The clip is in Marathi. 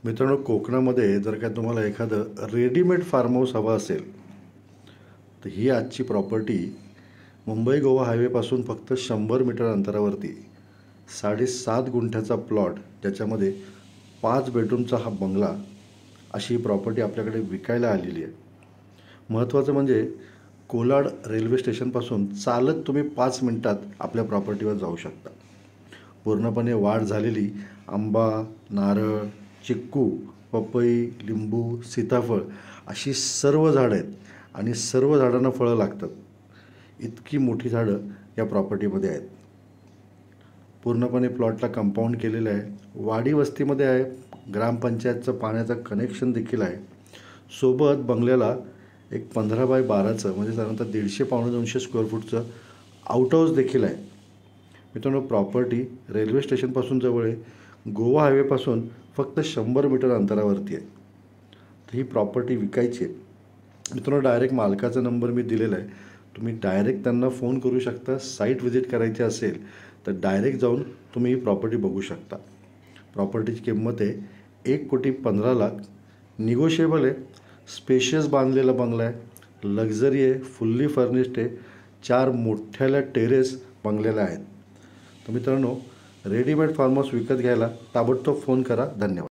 मित्रांनो, कोकणामध्ये जर का तुम्हाला एखादं रेडीमेड फार्म हाऊस हवं असेल तर ही आजची प्रॉपर्टी मुंबई गोवा हायवेपासून फक्त 100 मीटर अंतरावरती 7.5 गुंठ्याचा प्लॉट, ज्याच्यामध्ये 5 बेडरूमचा हा बंगला, अशी प्रॉपर्टी आपल्याकडे विकायला आलेली आहे. महत्त्वाचं म्हणजे कोलाड रेल्वे स्टेशनपासून चालत तुम्ही 5 मिनिटात आपल्या प्रॉपर्टीवर जाऊ शकता. पूर्णपणे वाढ झालेली आंबा, नारळ, चिक्कू, पपई, लिंबू, सीताफळ अशी सर्व झाडं आहेत आणि सर्व झाडांना फळं लागतात. इतकी मोठी झाडं या प्रॉपर्टीमध्ये आहेत. पूर्णपणे प्लॉटला कंपाऊंड केलेलं आहे. वाडी वस्तीमध्ये आहे. ग्रामपंचायतचं पाण्याचं कनेक्शन देखील आहे. सोबत बंगल्याला एक 15x12चं म्हणजे साधारणतः 150-200 स्क्वेअर फूटचं आउट हाऊस देखील आहे. मित्रांनो, प्रॉपर्टी रेल्वे स्टेशनपासून जवळ आहे. गोवा हायवेपासून फक्त 100 मीटर अंतरावरती आहे. तर ही प्रॉपर्टी विकायची आहे. मित्रांनो, डायरेक्ट मालकाचा नंबर मी दिलेला आहे. तुम्ही डायरेक्ट त्यांना फोन करू शकता. साईट व्हिजिट करायची असेल तर डायरेक्ट जाऊन तुम्ही ही प्रॉपर्टी बघू शकता. प्रॉपर्टीची किंमत आहे 1,15,00,000. निगोशिएबल आहे. स्पेशियस बांधलेला बंगला आहे. लक्झरी आहे. फुल्ली फर्निश्ड आहे. 4 मोठ्याल्या टेरेस बंगलेल्या आहेत. तर मित्रांनो, रेडीमेड फार्म हाऊस विकत घ्यायला ताबडतोब फोन करा. धन्यवाद.